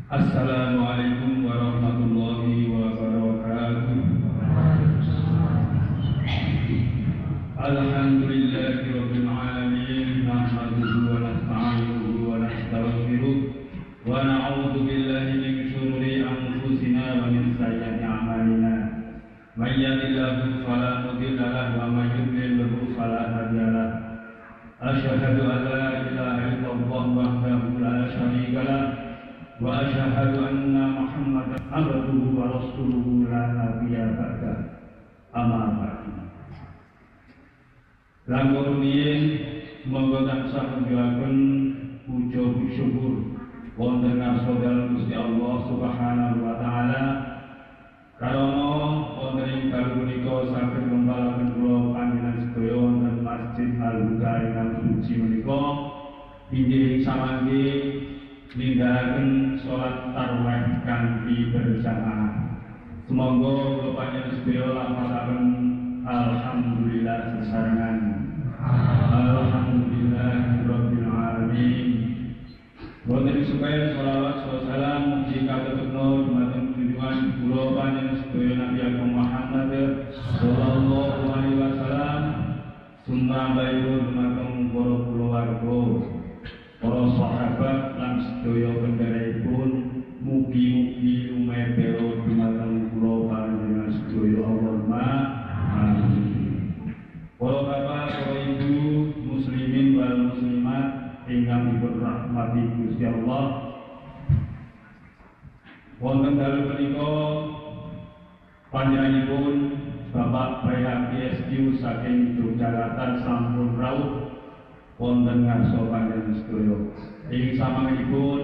Assalamualaikum warahmatullahi wabarakatuh. Alhamdulillahirabbil alamin, nahmaduhu wa nasta'inuhu wa nastaghfiruh wa na'udzu billahi min shururi anfusina wa min sayyiati a'malina. May yahdihillahu fala mudilla lahu wa may yudlil fala hadiya lahu. Asyhadu an la ilaha illallah wahdahu la syarika lahu wa asyhadu anna Muhammadan abduhu wa rasuluhu la nabiyya ba'da. Amma ba'du. Langkung rumiyin monggo tansah njuaken puja syukur wonten ngarsa dalem Gusti Allah Subhanahu wa taala karana wonten ing dalu punika saged ngembalaken kula panjenengan sedaya wonten Masjid Al-Huda ingkang suci menika inggih samangke ninggalaken salat tarawih kanthi berjamaah. Semoga kula panjenengan sedaya lampahaken alhamdulillah sesarengan. Alhamdulillahirabbil alamin. Wonten supaya sholawat salam mugi katetepno dumateng junjungan kula panjenengan sedaya Nabi Ageng Muhammad sallallahu alaihi wasallam. Sumrambaipun dumateng para kulawarga, para sahabat lan sedaya pendherekaipun, mugi-mugi umebelo dumateng kula panjenengan sedaya Allahumma amin. Para bapak, para ibu, muslimin wal muslimat ingkang dirahmati Gusti Allah, wonten dalu menika panjenenganipun Bapak Bayhaqi SQ saking Yogyakarta sampun rawuh wonten ngarsa panjenengan sedaya. Ing samangkipun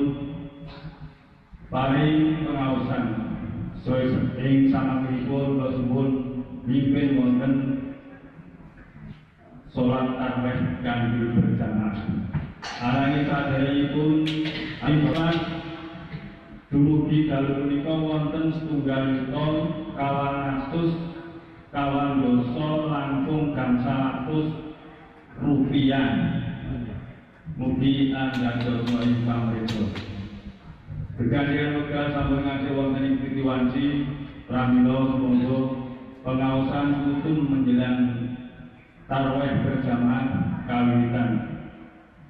paring pengaosan saha ing samangkipun kula suwun mimpin wonten salat tarawih kanthi berjamaah. Arange saderengipun ampun dumugi dalu punika wonten setunggal yuta kawan dosa langkung gangsal atus rupiah. Mugi andadosa ingkang mriku. Begadang wekdal sampun ngaji wonten ing Tritiwanci pramila semoga pengaosan putun menjelang tarawih berjamaah kawitan.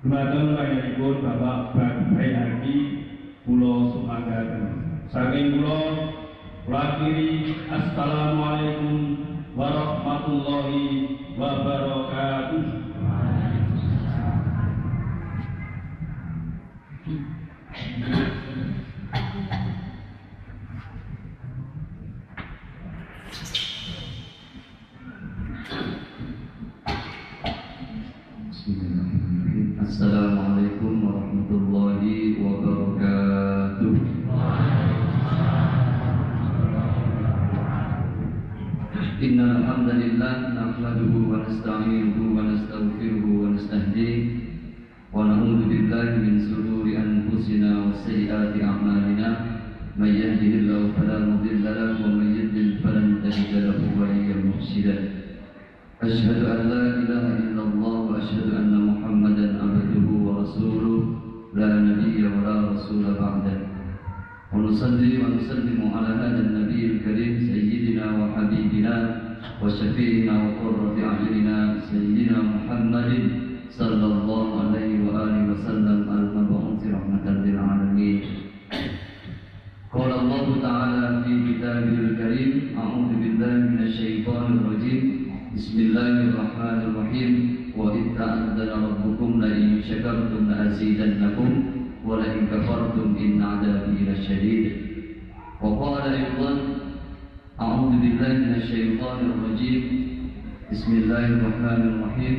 Dumateng panjenenganipun Bapak Bayhaqi kula sumanggaken. Saking kula akhiri assalamualaikum warahmatullahi wabarakatuh. Assalamualaikum warahmatullahi wabarakatuh. Innal hamdalillah nahmaduhu wa nasta'inuhu wa nastaghfiruhu wa nastahdiih wa na'udzu billahi min shururi anfusina wa sayyiati a'malina. May yahdihillahu fala mudilla lahu wa may yudlil falan tajida lahu waliyyan mursyida. Asyhadu an la ilaha illallah wa asyhadu anna Muhammadan abduhu wa rasuluh la nabiyya wa la rasula ba'dah. Wa nusalli wa nusallimu ala hadzal nabiyil karim sayyidina wa habibina wa syafi'ina wa qurrati a'yunina sayyidina Muhammadin sallallahu alaihi wa alihi wasallam al-mab'uts rahmatan lil alamin. Qala Allah ta'ala fi kitabihil karim a'udzu billahi minasy syaithanir rajim. Bismillahirrahmanirrahim. Wa itta'adzana rabbukum la in syakartum la azidannakum wa la in kafartum inna 'adzabi lasyadid. Wa qala aidan a'udzu billahi minasy syaithanir rajim. Bismillahirrahmanirrahim.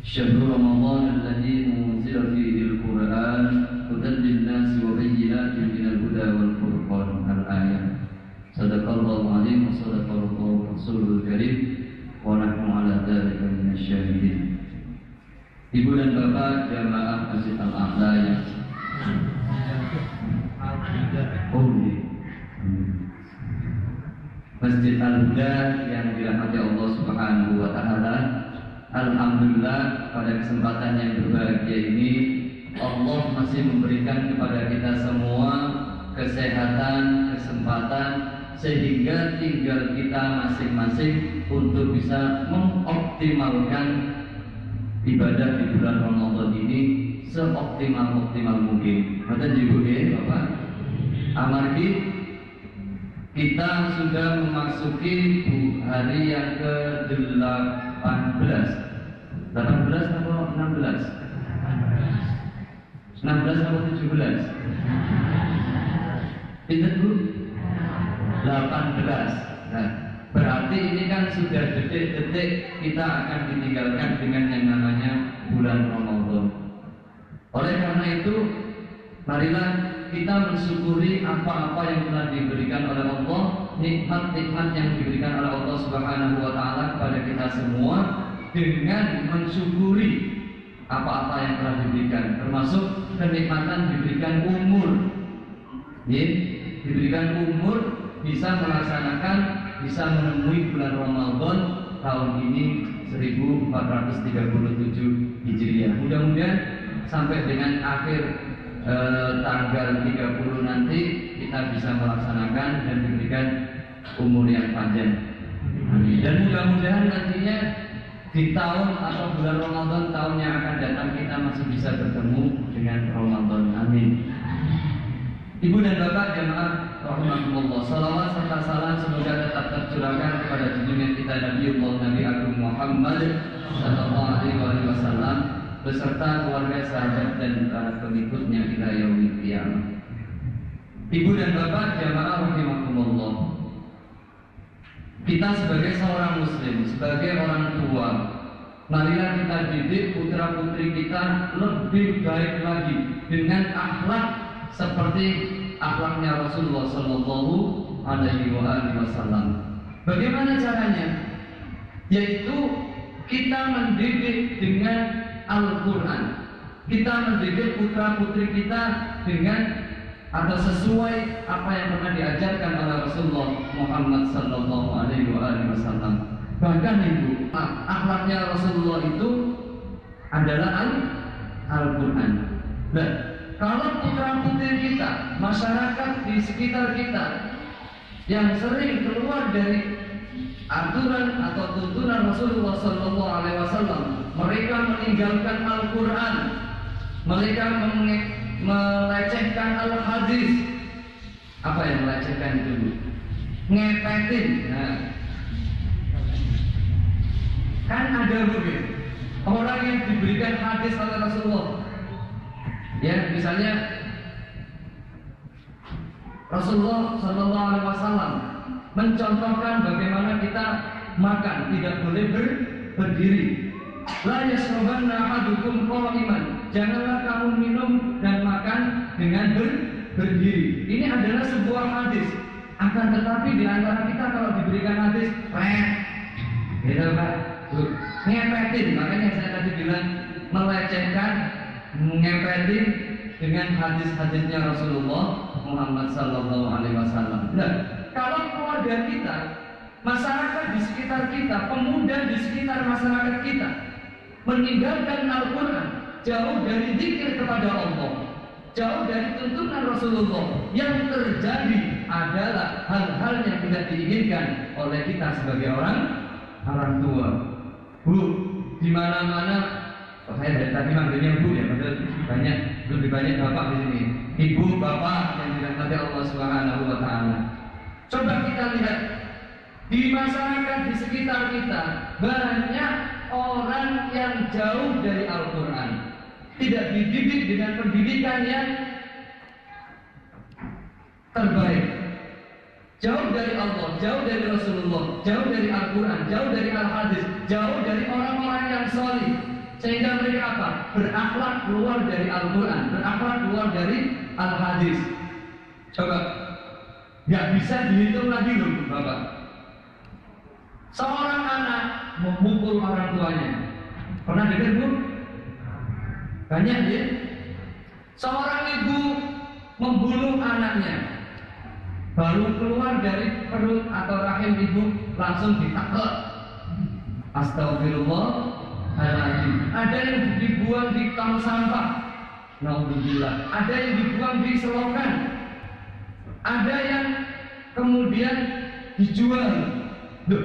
Syahrul Ramadan alladzi unzila fihi al-Qur'an hudan lin-nasi wa bayyinatin minal huda wal furqan. Al-ayat. Sadaqallahu 'azim wa sadaqallahu rasulul karim. Wa nahnu ala dzalika minasyahidin. Ibu dan bapak jamaah Masjid Al-A'la yang Masjid Al-Huda yang dirahmati Allah Subhanahu wa taala. Alhamdulillah pada kesempatan yang berbahagia ini Allah masih memberikan kepada kita semua kesempatan, sehingga tinggal kita masing-masing untuk bisa mengoptimalkan ibadah di bulan Ramadan ini seoptimal mungkin. Maka Ibu Bapak, amargi kita sudah memasuki hari yang ke-18 atau 16? 16 atau 17? Pinter Bu? 18. Nah, berarti ini kan sudah detik-detik kita akan ditinggalkan dengan yang namanya bulan Ramadan. Oleh karena itu, marilah kita mensyukuri apa-apa yang telah diberikan oleh Allah, nikmat-nikmat yang diberikan oleh Allah Subhanahu wa taala kepada kita semua, dengan mensyukuri apa-apa yang telah diberikan, termasuk kenikmatan diberikan umur. Diberikan umur, bisa melaksanakan, bisa menemui bulan Ramadan tahun ini 1437 Hijriah. Mudah-mudahan sampai dengan akhir tanggal 30 nanti kita bisa melaksanakan dan diberikan umur yang panjang. Amin. Dan mudah-mudahan nantinya di tahun atau bulan Ramadan tahun yang akan datang kita masih bisa bertemu dengan Ramadan. Amin. Ibu dan Bapak jemaah rahimakumullah, salawat serta salam semoga tetap tercurahkan kepada junjungan kita Nabi Agung Muhammad sallallahu alaihi wasallam beserta keluarga, sahabat dan para pengikutnya ila yaumil qiyamah. Ibu dan Bapak jemaah rahimakumullah, kita sebagai seorang muslim, sebagai orang tua, marilah kita didik putra-putri kita lebih baik lagi dengan akhlak seperti akhlaknya Rasulullah Sallallahu Alaihi Wasallam. Bagaimana caranya? Yaitu kita mendidik dengan Al-Quran. Kita mendidik putra-putri kita dengan atau sesuai apa yang pernah diajarkan oleh Rasulullah Muhammad Sallallahu Alaihi Wasallam. Bahkan Ibu, akhlaknya Rasulullah itu adalah Al-Quran. Nah, kalau putra-putri kita, masyarakat di sekitar kita yang sering keluar dari aturan atau tuntunan Rasulullah Sallallahu Alaihi Wasallam, mereka meninggalkan Al-Quran, mereka melecehkan Al-Hadis. Apa yang melecehkan itu? Ngepetin. Nah, kan ada begitu orang yang diberikan hadis oleh Rasulullah. Ya, misalnya Rasulullah Sallallahu Alaihi Wasallam mencontohkan bagaimana kita makan, tidak boleh berdiri. La yasrobanna ahadukum qa'iman. Janganlah kamu minum dan makan dengan berdiri. Ini adalah sebuah hadis. Akan tetapi di antara kita kalau diberikan hadis, gitu Pak, ngepetin. Makanya saya tadi bilang melecehkan, ngepetin dengan hadis-hadisnya Rasulullah Muhammad Sallallahu Alaihi Wasallam. Nah, kalau keluarga kita, masyarakat di sekitar kita, pemuda di sekitar masyarakat kita meninggalkan Al-Quran, jauh dari zikir kepada Allah, jauh dari tuntunan Rasulullah, yang terjadi adalah hal-hal yang tidak diinginkan oleh kita sebagai orang tua. Bu, di mana-mana, saya dari tadi manggilnya Bu ya, padahal lebih banyak bapak di sini. Ibu, bapak yang dirahmati Allah Subhanahu wa taala. Coba kita lihat di masyarakat di sekitar kita, banyak orang yang jauh dari Al-Quran, tidak dididik dengan pendidikan yang terbaik, jauh dari Allah, jauh dari Rasulullah, jauh dari Al-Quran, jauh dari Al-Hadis, jauh dari orang-orang yang solih, sehingga mereka apa? Berakhlak keluar dari Al-Quran, berakhlak keluar dari Al-Hadis. Coba, nggak bisa dihitung lagi loh Bapak. Seorang anak memukul orang tuanya, pernah dengar Bu? Banyak ya. Seorang ibu membunuh anaknya, baru keluar dari perut atau rahim ibu langsung ditaklek. Astagfirullahaladzim. Ada yang dibuang di tong sampah, naudzubillah. Ada yang dibuang di selokan. ada yang kemudian dijual. Loh,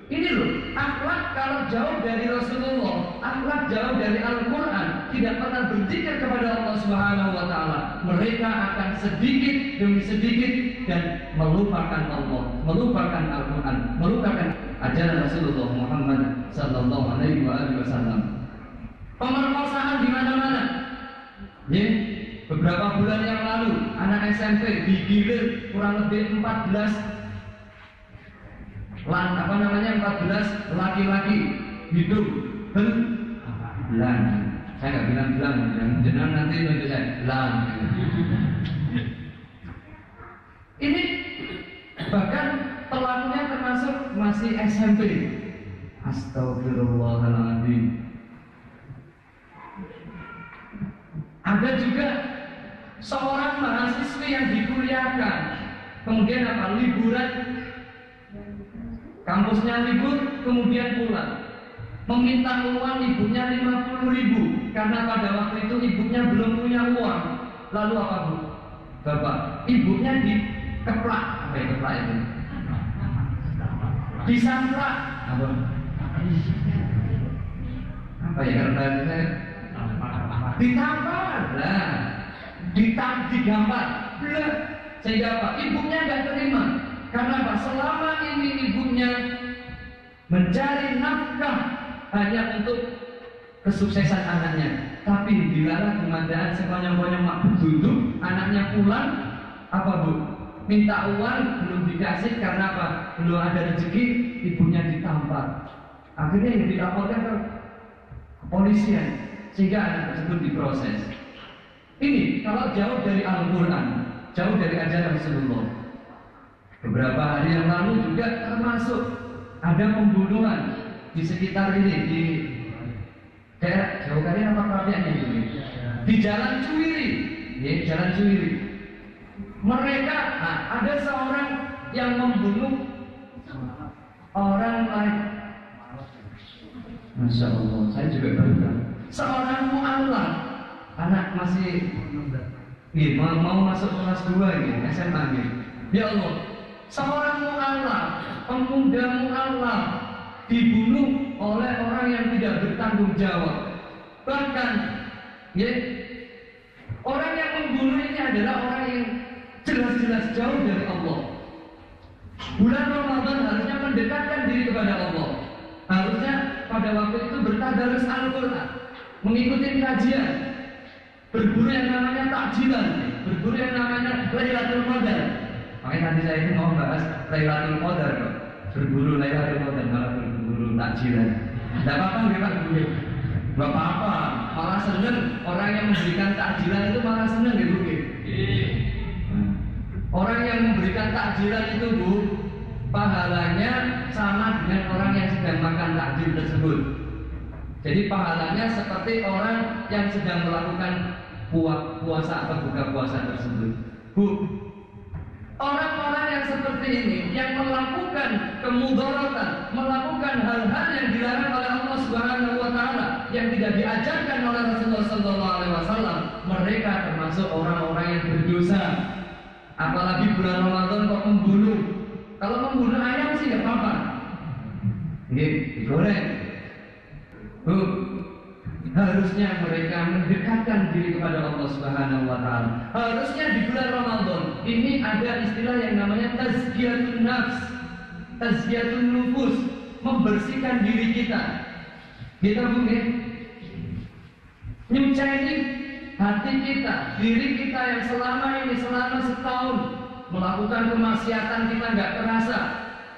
ini loh, akhlak kalau jauh dari Rasulullah, akhlak jauh dari Al-Quran, tidak pernah berzikir kepada Allah Subhanahu wa Ta'ala, mereka akan sedikit demi sedikit dan melupakan Allah, melupakan Al-Quran, melupakan ajaran Rasulullah Muhammad Sallallahu Alaihi Wasallam. Pemerkosaan di mana-mana. Ya, beberapa bulan yang lalu anak SMP digilir kurang lebih 14 laki-laki hidup belang. Saya nggak bilang belang, jangan nanti nunjuk saya belang. Ini bahkan pelakunya termasuk masih SMP. Astagfirullahaladzim. Ada juga seorang mahasiswi yang dikuliahkan, kemudian apa? Liburan, kampusnya libur, kemudian pulang, meminta uang ibunya 50.000 karena pada waktu itu ibunya belum punya uang. Lalu apa bu? Bapak, ibunya dikeplak, apa yang keplak itu? Disamplak, apa? Apa ya kalau saya? Ditampar, lah, digambar, lah, sehingga apa? Ibunya nggak terima. Karena apa? Selama ini ibunya mencari nafkah hanya untuk kesuksesan anaknya, tapi dilarang keadaan sekonyong-konyong mak duduk, anaknya pulang, apa bu? Minta uang belum dikasih karena apa? Belum ada rezeki, ibunya ditampar. Akhirnya yang dilaporkan ke kepolisian, sehingga anak tersebut diproses. Ini kalau jauh dari Al-Quran, jauh dari ajaran Rasulullah. Beberapa hari yang lalu juga termasuk ada pembunuhan di sekitar ini, di daerah jauh kali apa kerapiannya ini, di Jalan Cuwiri, ya, Jalan Cuwiri. Mereka, ada seorang yang membunuh orang lain. Masya Allah, saya juga baru tahu. Seorang mu'alaf, anak masih mau masuk kelas 2 ini, SMA ini. Ya Allah, seorang mu'alaf, pemuda mu'alaf dibunuh oleh orang yang tidak bertanggung jawab. Bahkan, ya, orang yang membunuh ini adalah orang yang jelas-jelas jauh dari Allah. Bulan Ramadan harusnya mendekatkan diri kepada Allah. Harusnya pada waktu itu bertadarus Al-Quran, mengikuti kajian, berburu yang namanya takjilan, berburu yang namanya Lailatul Qadar. Makanya tadi saya itu mau bahas Lailatul Qadar kok. Berburu Lailatul Qadar malah berburu takjilan. Tidak apa-apa nggak Pak Guru? Nggak apa-apa, malah seneng orang yang memberikan takjilan itu malah seneng ya Bu. Orang yang memberikan takjilan itu Bu, pahalanya sama dengan orang yang sedang makan takjil tersebut. Jadi pahalanya seperti orang yang sedang melakukan puasa atau buka puasa tersebut. Bu, orang-orang yang seperti ini yang melakukan kemudaratan, melakukan hal-hal yang dilarang oleh Allah Subhanahu wa Ta'ala, yang tidak diajarkan oleh Rasulullah Sallallahu Alaihi Wasallam, mereka termasuk orang-orang yang berdosa. Apalagi bulan Ramadan kok membunuh. Kalau membunuh ayam sih nggak apa-apa, digoreng. Bu, harusnya mereka mendekatkan diri kepada Allah Subhanahu wa Ta'ala. Harusnya di bulan Ramadan ini ada istilah yang namanya tazkiyatun nafs, tazkiyatun nufus, membersihkan diri kita. Kita mungkin nyuciin hati kita, diri kita yang selama setahun melakukan kemaksiatan kita nggak terasa,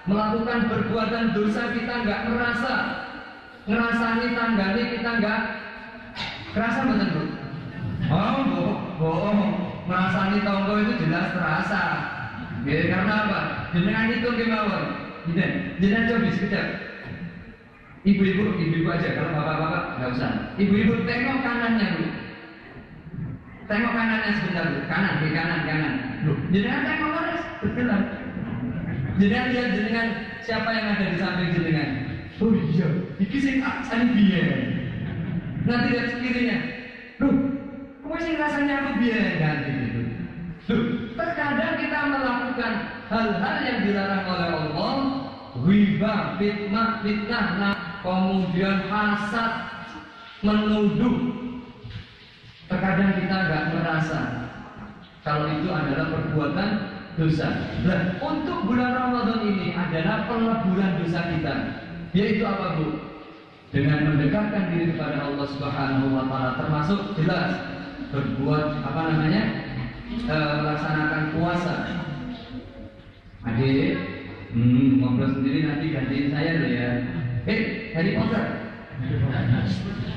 melakukan perbuatan dosa kita nggak terasa, ngerasani tanggane kita nggak kerasa, betul Bu? Oh, bohong. Ngerasani tonggo itu jelas terasa. Ya, karena apa? Jenengan itu kemauan. Jenengan coba sekejap. Ibu-ibu aja, kalau bapak-bapak nggak usah. Ibu-ibu tengok kanannya Bu. Tengok kanannya sebentar Bu. Kanan. Loh, jenengan tengok terus, betulan. Jenengan lihat jenengan siapa yang ada di samping jenengan. Oh iya, iki sing aksan biyen. Nanti lihat sekirinya. Loh, kok sing rasanya aku biyen ganti gitu. Loh, terkadang kita melakukan hal-hal yang dilarang oleh Allah, ghibah, fitnah, kemudian hasad, menuduh. Terkadang kita nggak merasa kalau itu adalah perbuatan dosa. Nah, untuk bulan Ramadan ini adalah peleburan dosa kita, yaitu apa, Bu? Dengan mendekatkan diri kepada Allah Subhanahu wa Ta'ala, termasuk jelas berbuat melaksanakan puasa. Adik, ngobrol sendiri nanti gantiin saya loh ya. Harry Potter,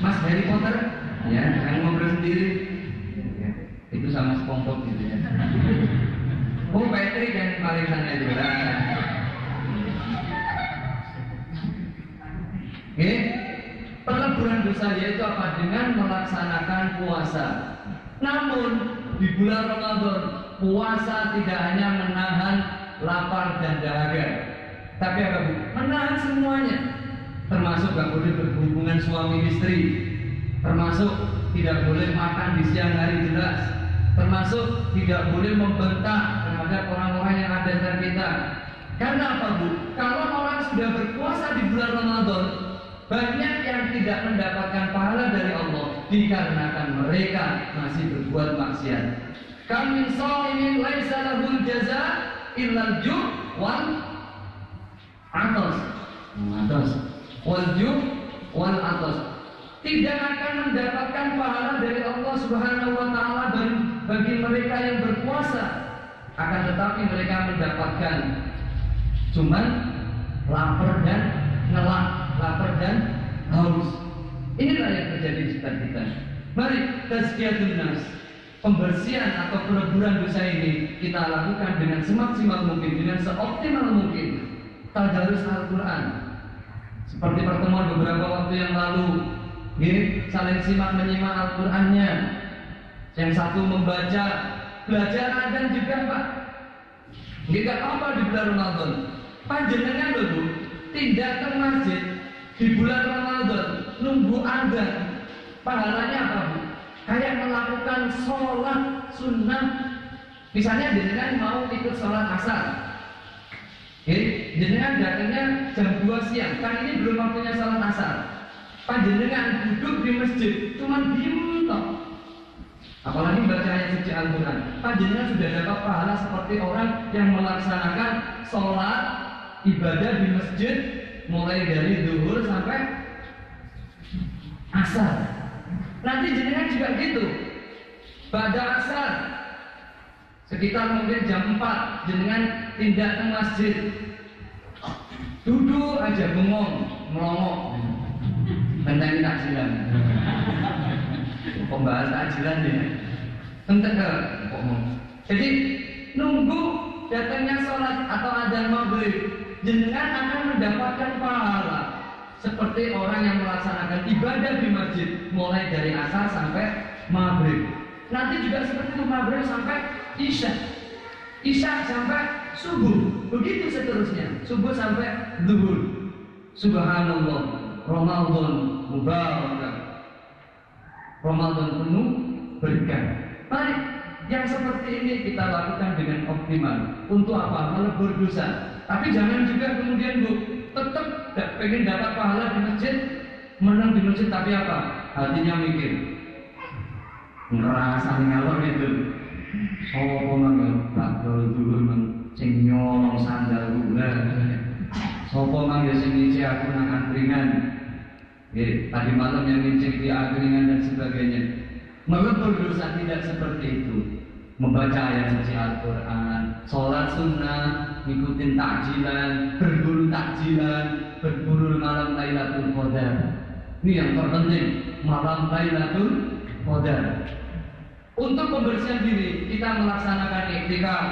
Mas Harry Potter, ya, jangan ngobrol sendiri. Ya, itu sama SpongeBob gitu ya. Oh, Patrick yang paling sana itu. Peleburan dosa yaitu apa? Dengan melaksanakan puasa. Namun di bulan Ramadan, puasa tidak hanya menahan lapar dan dahaga, tapi apa, Bu? Menahan semuanya. Termasuk gak boleh berhubungan suami istri, termasuk tidak boleh makan di siang hari jelas, termasuk tidak boleh membentak terhadap orang-orang yang ada dengan kita. Karena apa, Bu? Kalau orang sudah berpuasa di bulan Ramadan, banyak yang tidak mendapatkan pahala dari Allah dikarenakan mereka masih berbuat maksiat. Kam min shaimin laisa lahul jaza illa al-ju' wal atas. Wal ju' wal atas. Tidak akan mendapatkan pahala dari Allah Subhanahu wa Ta'ala bagi mereka yang berpuasa, akan tetapi mereka mendapatkan cuman lapar dan ngelak, lapar dan haus. Inilah yang terjadi di sekitar kita. Mari tazkiyatun nas, pembersihan atau peleburan dosa ini kita lakukan dengan semaksimal mungkin, dengan seoptimal mungkin. Tadarus Al-Quran, seperti pertemuan beberapa waktu yang lalu, saling simak menyimak Al-Qurannya. Yang satu membaca, belajar adzan juga, Pak. Tidak apa di bulan Ramadan. Panjenengan loh, Bu, tidak ke masjid di bulan Ramadan nunggu adzan. Pahalanya apa, Bu? Kayak melakukan sholat sunnah. Misalnya jenengan mau ikut sholat asar, jenengan datangnya jam 2 siang, kan ini belum waktunya sholat asar. Panjenengan duduk di masjid, cuma diem toh. Apalagi baca ayat suci Al-Quran, panjenengan sudah dapat pahala seperti orang yang melaksanakan sholat ibadah di masjid mulai dari zuhur sampai asar. Nanti jenengan juga gitu, pada asar sekitar mungkin jam 4 jenengan tindak ke masjid, duduk aja bengong, melongok, tentang takjilan. Pembahas takjilan ya, tentang jadi nunggu datangnya sholat atau adzan maghrib, jenengan akan mendapatkan pahala seperti orang yang melaksanakan ibadah di masjid mulai dari asar sampai maghrib. Nanti juga seperti itu, maghrib sampai isya sampai subuh, begitu seterusnya, subuh sampai zuhur. Subhanallah, Ramadan mubarak, Ramadan penuh berkah. Mari yang seperti ini kita lakukan dengan optimal. Untuk apa? Melebur dosa. Tapi jangan juga kemudian, Bu, tetap pengen dapat pahala di masjid, menang di masjid, tapi apa? Hatinya mikir, ngerasa ngalor itu. Sopo mang bakal dulu mang sing nyolong sandal gula. Sopo mang ya sing ngisi aku nang angkringan. Tadi malam yang ngisi di angkringan dan sebagainya. Melebur dosa tidak seperti itu. Membaca ayat suci Al-Quran, sholat sunnah, ngikutin takjilan, berburu takjilan, berburu malam Lailatul Qadar. Ini yang terpenting, malam Lailatul Qadar. Untuk pembersihan diri, kita melaksanakan iktikaf.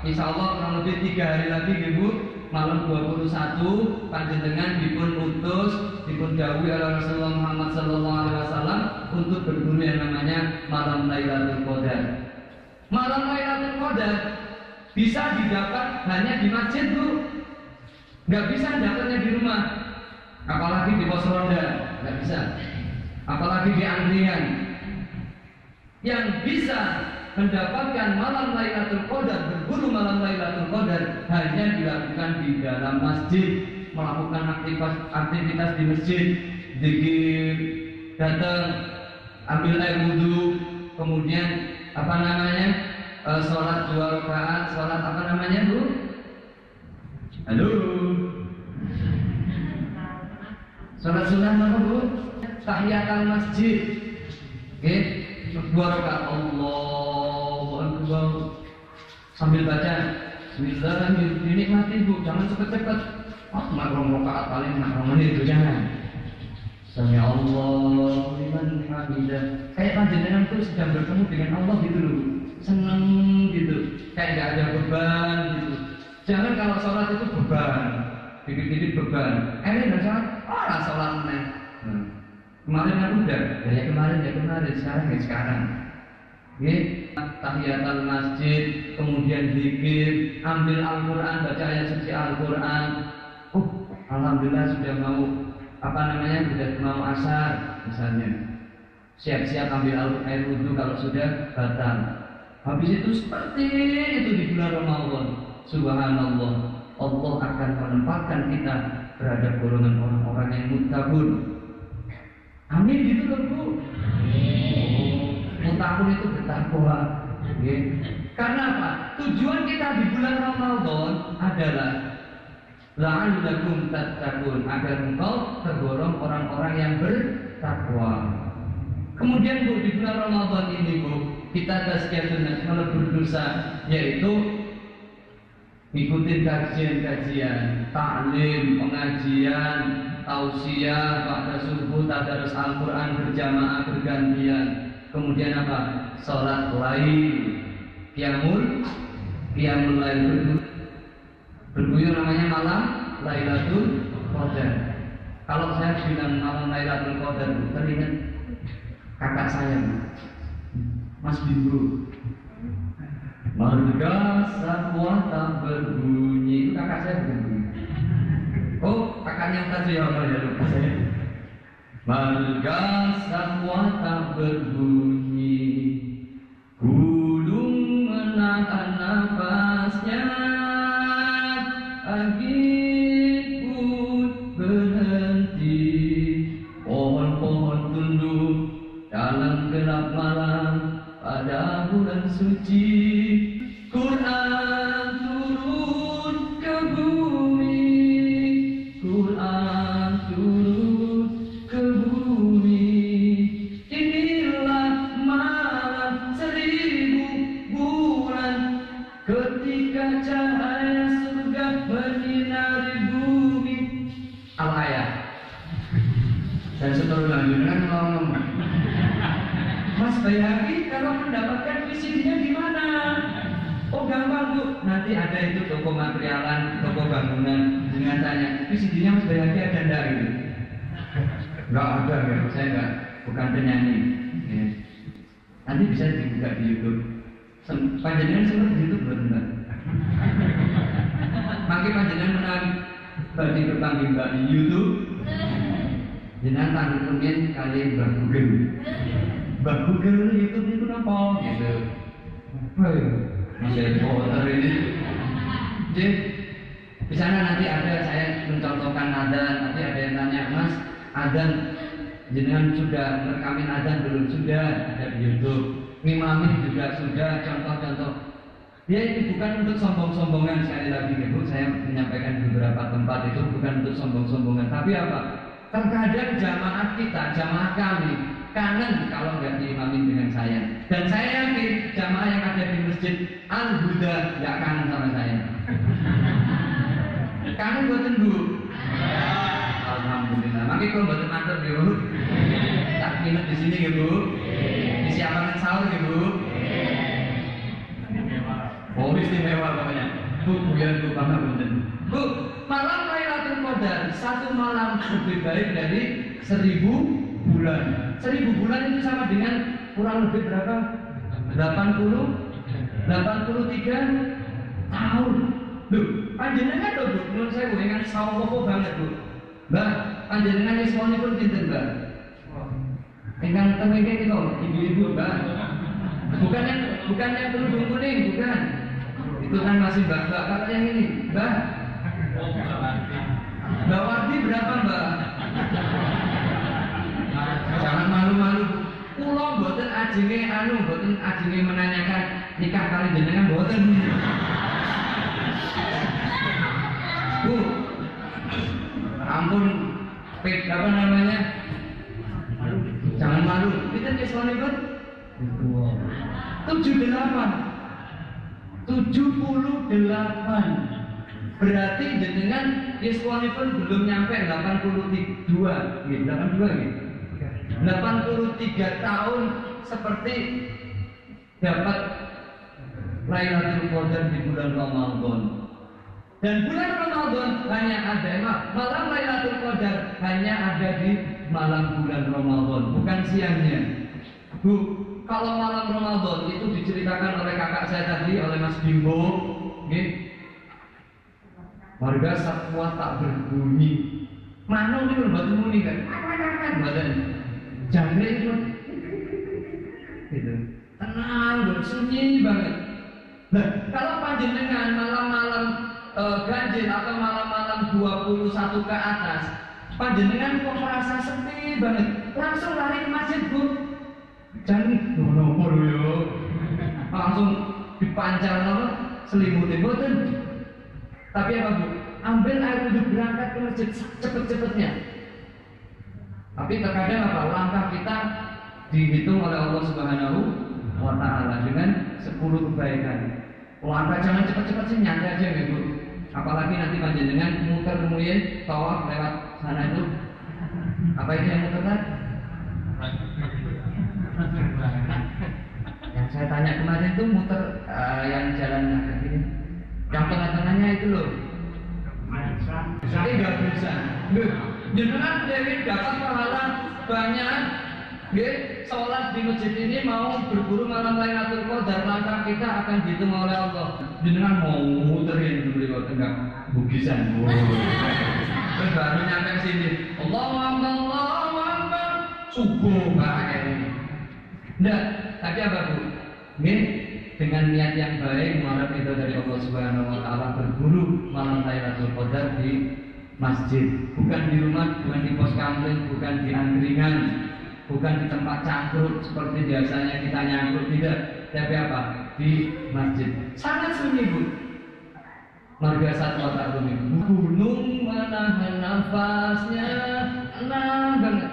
Insya Allah kurang lebih 3 hari lagi, Ibu, malam 21, panjenengan dipun utus, dipun dawuhi oleh Rasulullah Muhammad SAW untuk berburu yang namanya malam Lailatul Qadar. Malam Lailatul Qadar bisa didapat hanya di masjid, Bu. Nggak bisa dapatnya di rumah, apalagi di pos ronda, nggak bisa. Apalagi di angkringan. Yang bisa mendapatkan malam Lailatul Qadar, berburu malam Lailatul Qadar hanya dilakukan di dalam masjid, melakukan aktivitas di masjid, zikir, datang, ambil air wudhu, kemudian sholat 2 rakaat, sholat Bu? Halo. Sholat sunnah apa Bu? Tahiyatul masjid. Oke, 2 rakaat. Allahu Akbar. Sambil baca Bismillahirrahmanirrahim. Dinikmati Bu, jangan cepet-cepet. Makrong rakaat paling 6 menit itu jangan. Sami Allah liman hamidah. Kayak panjenengan tuh sedang bertemu dengan Allah gitu loh. Seneng gitu. Kayak enggak ada beban gitu. Jangan kalau sholat itu beban. Dikit-dikit beban. Enggak sholat, sholat meneh. Kemarin kan udah, ya kemarin, sekarang. Tahiyatul masjid, kemudian zikir, ambil Al-Quran, baca ayat suci Al-Quran. Alhamdulillah sudah mau sudah mau asar misalnya. Siap-siap ambil air wudhu kalau sudah batal. Habis itu seperti itu di bulan Ramadan. Subhanallah, Allah akan menempatkan kita terhadap golongan orang-orang yang muttaqun. Amin gitu loh Bu. Muttaqun itu bertakwa. Karena apa? Tujuan kita di bulan Ramadan adalah la'allakum tattaqun, agar engkau tergolong orang-orang yang bertakwa. Kemudian Bu, di bulan Ramadan ini Bu, kita tazkiyatun nafs, melebur dosa, yaitu ngikutin kajian-kajian, taklim, pengajian, tausiah, ba'da subuh, tadarus Al-Quran berjamaah bergantian. Kemudian apa? Sholat lail, qiyamul lail, berbunyi namanya malam Lailatul Qadar. Kalau saya bilang malam Lailatul Qadar, teringat kakak saya, Mas Bimbo. Marga satwa tak berbunyi, itu kakak saya berbunyi. Oh, kakaknya tadi apa ya lupa saya. Marga satwa tak berbunyi, gunung menahan nafasnya, angin pun berhenti, pohon-pohon tunduk dalam gelap malam pada bulan suci. Quran turun ke bumi, Quran turun ke bumi. Inilah malam 1000 bulan, ketika cahaya surga menyinari bumi. Al-ayat. Dan seterusnya dengan ngomong, Mas Bayhaqi kalau mendapatkan VCD-nya di mana? Oh gampang Bu, nanti ada itu toko materialan, toko bangunan. Dengan tanya, VCD-nya Mas Bayhaqi ada enggak gitu? Enggak ada ya, saya enggak, bukan penyanyi. Ya. Nanti bisa dibuka di YouTube. Panjenengan sempat di YouTube belum enggak? Makin panjenengan menang bagi berpanggil Mbak di YouTube. Jenengan tanggung mungkin kali Mbak Google. Mbak Google YouTube itu apa? Gitu. Masih foto ini. Jadi di sana nanti ada saya mencontohkan adzan. Nanti ada yang tanya, Mas, adzan jenengan sudah merekamin adzan belum? Sudah, ada di YouTube. Ngimami juga sudah, contoh-contoh. Ya itu bukan untuk sombong-sombongan, sekali lagi Bu, saya menyampaikan di beberapa tempat itu bukan untuk sombong-sombongan, tapi apa? Terkadang jamaah kita, jamaah kami kangen kalau nggak diimamin dengan saya. Dan saya yakin jamaah yang ada di masjid Al-Huda nggak kangen sama saya. Kangen buatan Bu. Alhamdulillah. Makanya kalau buatan mantap ya Bu. Tak minum di sini ya Bu. Disiapkan sahur ya Bu. Oh istimewa pokoknya. Bu, biar Bu bangga bunten. Bu, malam Lailatul Qadar satu malam lebih baik dari 1000 bulan. 1000 bulan itu sama dengan kurang lebih berapa? 83 tahun. Loh, panjenengan loh Bu, menurut saya Bu, dengan sawopo banget Bu. Mbak, panjenengan ismoni pun pinten Mbak. Ingkang temengke kita, ibu-ibu Mbak. Bukan yang kerudung kuning, bukan. Itu kan masih mbak. Kalau yang ini, mbak. Mbak Wardi berapa mbak? Jangan malu-malu. Kulo mboten ajenge menanyakan nikah kali jenengan mboten. Bu, ampun, apa namanya? Jangan malu. Kita kesonipun 78. Berarti jenengan yeswanipun belum nyampe 82 gitu. 83 tahun seperti dapat Lailatul Qadar di bulan Ramadan. Dan bulan Ramadan hanya ada malam Lailatul Qadar hanya ada di malam bulan Ramadan, bukan siangnya. Bu, kalau malam Ramadan itu diceritakan oleh kakak saya tadi, oleh Mas Bimbo, warga satwa tak berbunyi. Mana ini berbuat muni kan? Badan jamret itu, gitu. Tenang, bersunyi banget. Nah, kalau panjenengan malam-malam ganjil atau malam-malam 21 ke atas, panjenengan kok merasa sepi banget, langsung lari ke masjid, Bu. Jangan nopo yo. Langsung dipancar selimutin boten. Tapi apa, Bu? Ambil air wudhu berangkat ke masjid cepet-cepetnya. Tapi terkadang apa? Langkah kita dihitung oleh Allah Subhanahu wa Ta'ala dengan 10 kebaikan. Langkah jangan cepet-cepet sih, nyantai aja gitu. Apalagi nanti panjenengan muter kemudian tawaf lewat sana itu. Apa itu yang muter kan? Yang saya tanya kemarin itu muter yang jalan agak ini. Yang tengah-tengahnya itu loh. Saya nggak bisa. Jenengan Dewi dapat pahala banyak. Sholat di masjid ini mau berburu malam Lailatul Qadar, langkah kita akan dihitung oleh Allah. Jenengan mau muterin dulu kok enggak bugisan. Terus baru nyampe sini. Allahu Akbar. Subuh Pak. Nah, tapi apa Bu? Dengan niat yang baik mengharap itu dari Allah Subhanahu wa Ta'ala berburu malam Lailatul Qadar di masjid, bukan di rumah, bukan di pos kamling, bukan di angkringan, bukan di tempat cangkruk seperti biasanya kita nyangkruk, tidak. Tapi apa? Di masjid. Sangat sunyi, Bu. Marga satwa tak sunyi. Gunung menahan nafasnya, tenang banget.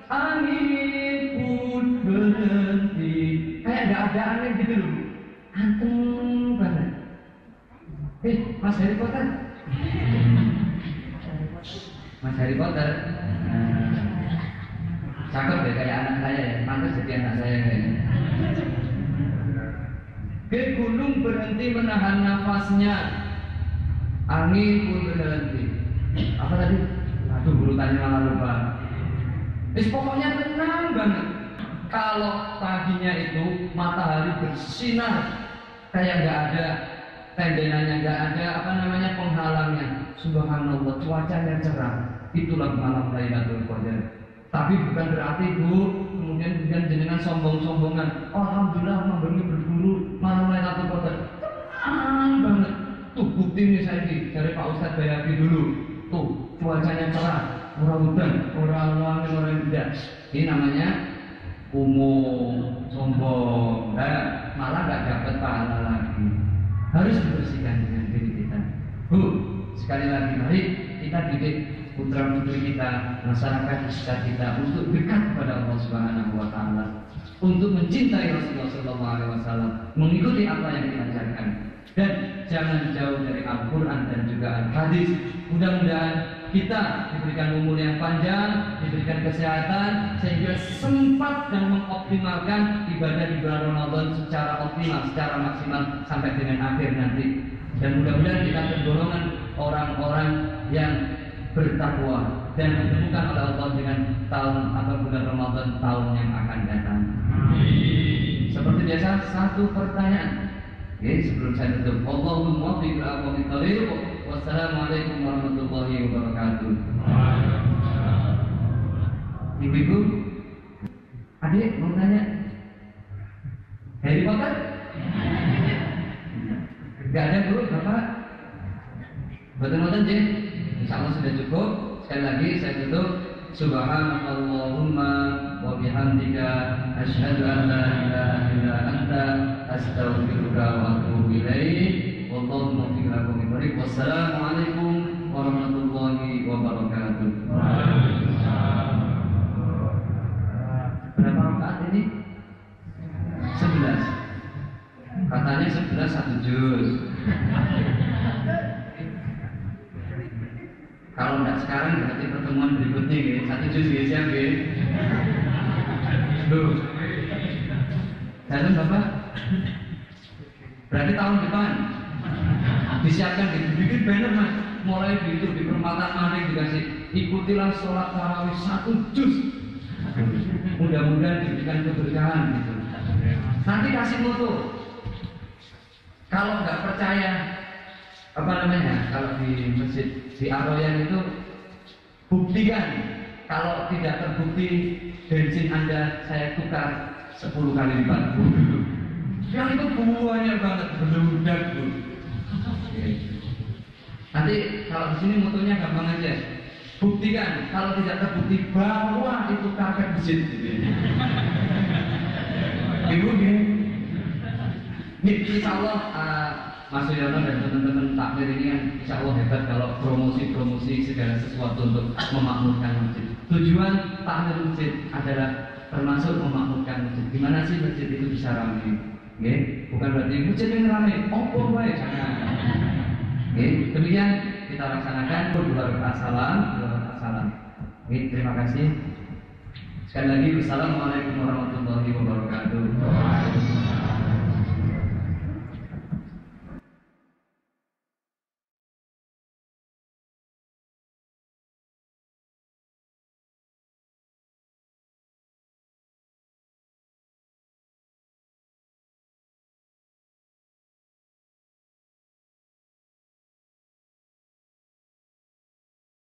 Angin pun berhenti. Kayak nggak ada angin gitu loh. Anteng banget. Mas Harry Potter. Mas Harry Potter. Cakep deh kayak anak saya ya. Mantas jadi anak saya kayaknya. Gunung berhenti menahan nafasnya. Angin pun berhenti. Apa tadi? Aduh, urutannya malah lupa. Pokoknya tenang banget. Kalau paginya itu matahari bersinar kayak nggak ada tendenanya, nggak ada apa namanya penghalangnya. Subhanallah, cuacanya cerah. Itulah malam Lailatul Qadar. Tapi bukan berarti Bu kemudian jenengan sombong-sombongan. Oh, alhamdulillah memberi berburu malam Lailatul Qadar. Tenang banget. Tuh bukti nih saya dari Pak Ustadz Bayaki dulu. Tuh cuacanya cerah. Orang hutan, orang tidak. Ini namanya umum, sombong, malah nggak dapat pahala lagi. Harus dibersihkan dengan diri kita. Bu, sekali lagi mari kita didik putra putri kita, masyarakat sekitar kita untuk dekat kepada Allah Subhanahu wa Ta'ala, untuk mencintai Rasulullah SAW, mengikuti apa yang diajarkan, dan jangan jauh dari Al-Quran dan juga Al-Hadis. Mudah-mudahan kita diberikan umur yang panjang, diberikan kesehatan, sehingga sempat dan mengoptimalkan ibadah di bulan Ramadan secara optimal, secara maksimal sampai dengan akhir nanti. Dan mudah-mudahan kita tergolongan orang-orang yang bertakwa dan ditemukan oleh Allah dengan tahun atau bulan Ramadan tahun yang akan datang. Seperti biasa, satu pertanyaan. Oke, sebelum saya tutup, Allahumma muwaffiq ila aqwamit thariq. Wassalamualaikum warahmatullahi wabarakatuh. Ibu-ibu, adik mau tanya? Harry Potter Bapak? Betul-betul, insyaallah sudah cukup. Sekali lagi saya tutup. Subhanallahumma wa bihamdika asyhadu an la ilaha illa anta astaghfiruka wa atubu ilaik. Wallahu muwaffiq lakum min thoriq. Wassalamualaikum warahmatullahi wabarakatuh. Berapa rakaat ini? 11. Katanya 11 satu juz. Kalau tidak sekarang berarti pertemuan berikutnya ya. Satu juz ya siap ya. Tuh. Lalu Bapak, berarti tahun depan disiapkan dibikin banner Mas. Mulai itu di perempatan Maning dikasih ikutilah sholat tarawih 1 juz. Mudah-mudahan diberikan keberkahan gitu. Nanti kasih foto. Kalau nggak percaya kalau di masjid di Aroyan itu buktikan. Kalau tidak terbukti bensin Anda saya tukar 10 kali lipat. Yang itu banyak banget beludak Bu. Nanti kalau di sini motonya gampang aja. Buktikan. Kalau tidak terbukti bahwa itu karpet masjid. Ibu gini. Insya Allah Mas Yono dan teman-teman takmir ini kan insya Allah hebat kalau promosi segala sesuatu untuk memakmurkan masjid. Tujuan takmir masjid adalah termasuk memakmurkan masjid. Gimana sih masjid itu bisa ramai? Bukan berarti masjid yang ramai, opor baik jangan. Demikian kita laksanakan dua rakaat salam. Terima kasih. Sekali lagi, wassalamualaikum warahmatullahi wabarakatuh.